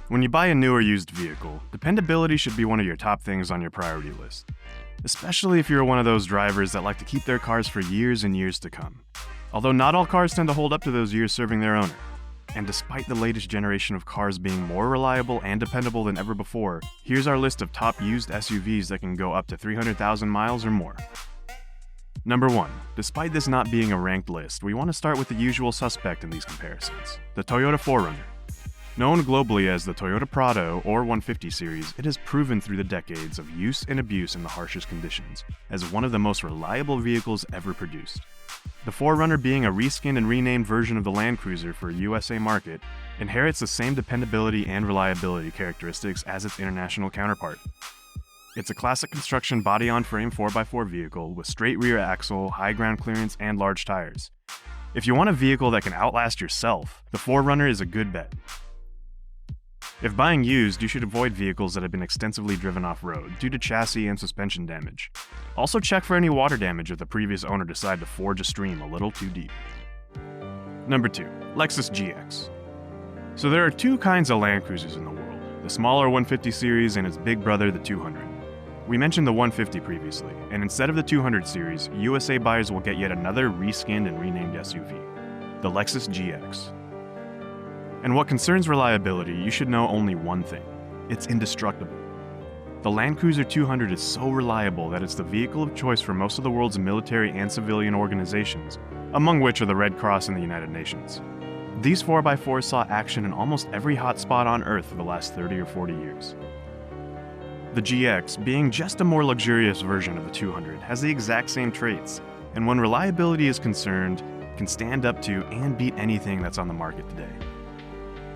When you buy a new or used vehicle, dependability should be one of your top things on your priority list. Especially if you're one of those drivers that like to keep their cars for years and years to come. Although not all cars tend to hold up to those years serving their owner. And despite the latest generation of cars being more reliable and dependable than ever before, here's our list of top used SUVs that can go up to 300,000 miles or more. Number 1. Despite this not being a ranked list, we want to start with the usual suspect in these comparisons, the Toyota 4Runner. Known globally as the Toyota Prado or 150 series, it has proven through the decades of use and abuse in the harshest conditions as one of the most reliable vehicles ever produced. The 4Runner, being a reskinned and renamed version of the Land Cruiser for a USA market, inherits the same dependability and reliability characteristics as its international counterpart. It's a classic construction body-on-frame 4x4 vehicle with straight rear axle, high ground clearance, and large tires. If you want a vehicle that can outlast yourself, the 4Runner is a good bet. If buying used, you should avoid vehicles that have been extensively driven off-road due to chassis and suspension damage. Also check for any water damage if the previous owner decided to forge a stream a little too deep. Number 2. Lexus GX. So there are two kinds of Land Cruisers in the world, the smaller 150 series and its big brother, the 200. We mentioned the 150 previously, and instead of the 200 series, USA buyers will get yet another reskinned and renamed SUV, the Lexus GX. And what concerns reliability, you should know only one thing: it's indestructible. The Land Cruiser 200 is so reliable that it's the vehicle of choice for most of the world's military and civilian organizations, among which are the Red Cross and the United Nations. These 4x4s saw action in almost every hotspot on Earth for the last 30 or 40 years. The GX, being just a more luxurious version of the 200, has the exact same traits, and when reliability is concerned, can stand up to and beat anything that's on the market today.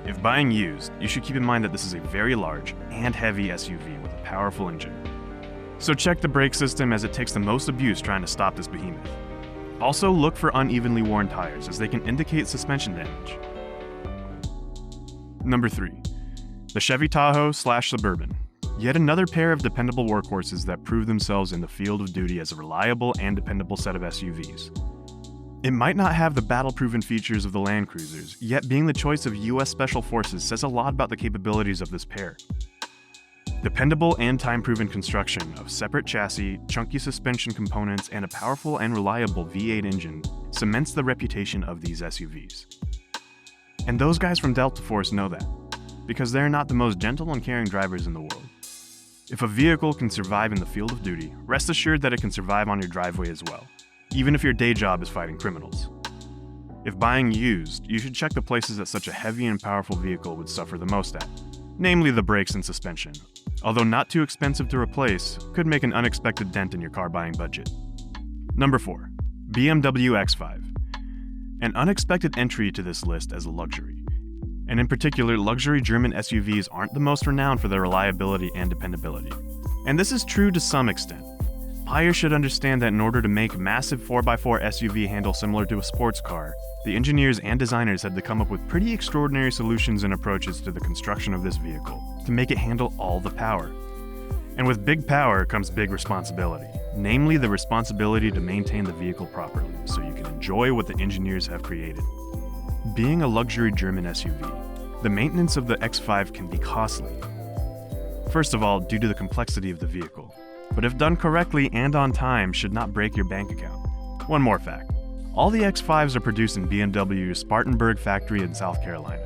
If buying used, you should keep in mind that this is a very large and heavy SUV with a powerful engine. So check the brake system, as it takes the most abuse trying to stop this behemoth. Also look for unevenly worn tires, as they can indicate suspension damage. Number 3. The Chevy Tahoe/Suburban. Yet another pair of dependable workhorses that prove themselves in the field of duty as a reliable and dependable set of SUVs. It might not have the battle-proven features of the Land Cruisers, yet being the choice of US Special Forces says a lot about the capabilities of this pair. Dependable and time-proven construction of separate chassis, chunky suspension components, and a powerful and reliable V8 engine cements the reputation of these SUVs. And those guys from Delta Force know that, because they're not the most gentle and caring drivers in the world. If a vehicle can survive in the field of duty, rest assured that it can survive on your driveway as well, even if your day job is fighting criminals. If buying used, you should check the places that such a heavy and powerful vehicle would suffer the most at, namely the brakes and suspension. Although not too expensive to replace, could make an unexpected dent in your car buying budget. Number 4. BMW X5. An unexpected entry to this list as a luxury. And in particular, luxury German SUVs aren't the most renowned for their reliability and dependability. And this is true to some extent. Buyers should understand that in order to make a massive 4x4 SUV handle similar to a sports car, the engineers and designers had to come up with pretty extraordinary solutions and approaches to the construction of this vehicle to make it handle all the power. And with big power comes big responsibility, namely the responsibility to maintain the vehicle properly so you can enjoy what the engineers have created. Being a luxury German SUV, the maintenance of the X5 can be costly. First of all, due to the complexity of the vehicle, but if done correctly and on time, should not break your bank account. One more fact: all the X5s are produced in BMW's Spartanburg factory in South Carolina.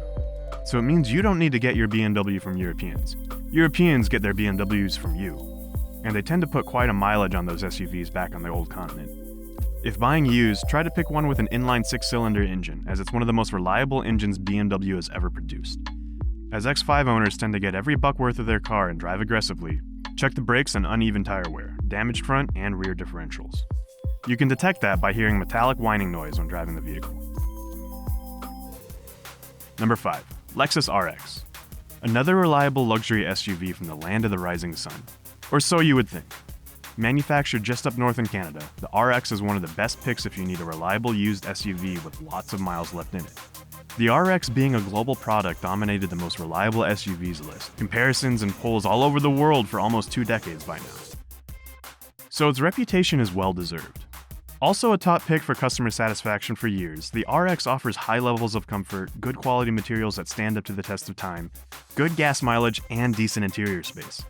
So it means you don't need to get your BMW from Europeans. Europeans get their BMWs from you. And they tend to put quite a mileage on those SUVs back on the old continent. If buying used, try to pick one with an inline 6-cylinder engine, as it's one of the most reliable engines BMW has ever produced. As X5 owners tend to get every buck worth of their car and drive aggressively, check the brakes and uneven tire wear, damaged front and rear differentials. You can detect that by hearing metallic whining noise when driving the vehicle. Number 5. Lexus RX. Another reliable luxury SUV from the land of the rising sun. Or so you would think. Manufactured just up north in Canada, the RX is one of the best picks if you need a reliable used SUV with lots of miles left in it. The RX, being a global product, dominated the most reliable SUVs list, comparisons and polls all over the world for almost 2 decades by now. So its reputation is well deserved. Also a top pick for customer satisfaction for years, the RX offers high levels of comfort, good quality materials that stand up to the test of time, good gas mileage, and decent interior space.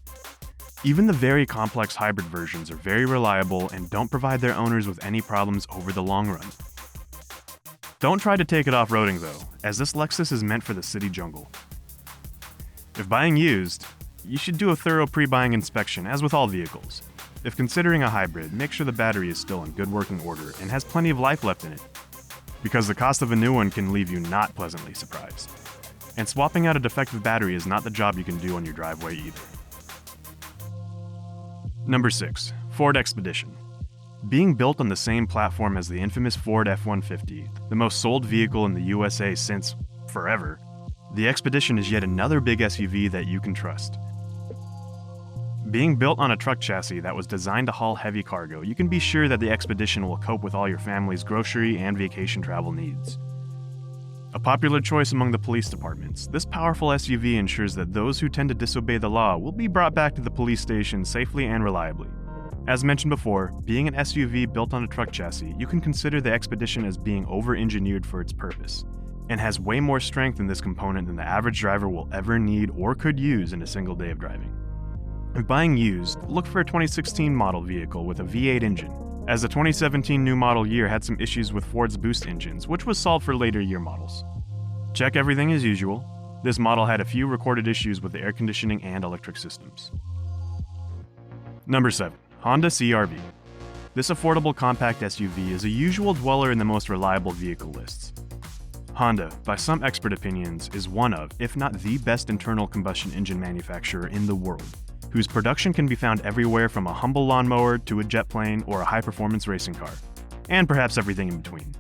Even the very complex hybrid versions are very reliable and don't provide their owners with any problems over the long run. Don't try to take it off-roading though, as this Lexus is meant for the city jungle. If buying used, you should do a thorough pre-buying inspection, as with all vehicles. If considering a hybrid, make sure the battery is still in good working order and has plenty of life left in it, because the cost of a new one can leave you not pleasantly surprised. And swapping out a defective battery is not the job you can do on your driveway either. Number 6. Ford Expedition. Being built on the same platform as the infamous Ford F-150, the most sold vehicle in the USA since forever, the Expedition is yet another big SUV that you can trust. Being built on a truck chassis that was designed to haul heavy cargo, you can be sure that the Expedition will cope with all your family's grocery and vacation travel needs. A popular choice among the police departments, this powerful SUV ensures that those who tend to disobey the law will be brought back to the police station safely and reliably. As mentioned before, being an SUV built on a truck chassis, you can consider the Expedition as being over-engineered for its purpose, and has way more strength in this component than the average driver will ever need or could use in a single day of driving. If buying used, look for a 2016 model vehicle with a V8 engine, as the 2017 new model year had some issues with Ford's boost engines, which was solved for later year models. Check everything as usual. This model had a few recorded issues with the air conditioning and electric systems. Number 7. Honda CR-V. This affordable compact SUV is a usual dweller in the most reliable vehicle lists. Honda, by some expert opinions, is one of, if not the best internal combustion engine manufacturer in the world, whose production can be found everywhere from a humble lawnmower to a jet plane or a high-performance racing car, and perhaps everything in between.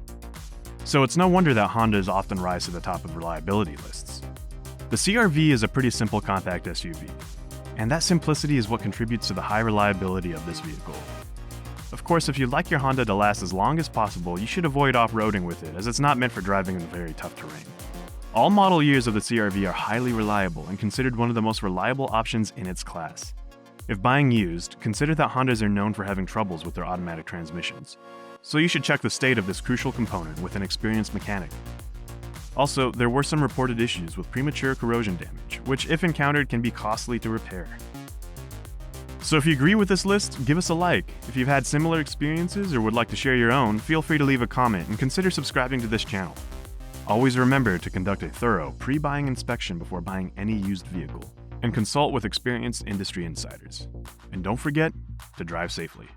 So it's no wonder that Hondas often rise to the top of reliability lists. The CR-V is a pretty simple compact SUV, and that simplicity is what contributes to the high reliability of this vehicle. Of course, if you'd like your Honda to last as long as possible, you should avoid off-roading with it, as it's not meant for driving in very tough terrain. All model years of the CR-V are highly reliable and considered one of the most reliable options in its class. If buying used, consider that Hondas are known for having troubles with their automatic transmissions, so you should check the state of this crucial component with an experienced mechanic. Also, there were some reported issues with premature corrosion damage, which if encountered can be costly to repair. So if you agree with this list, give us a like. If you've had similar experiences or would like to share your own, feel free to leave a comment and consider subscribing to this channel. Always remember to conduct a thorough pre-buying inspection before buying any used vehicle, and consult with experienced industry insiders. And don't forget to drive safely.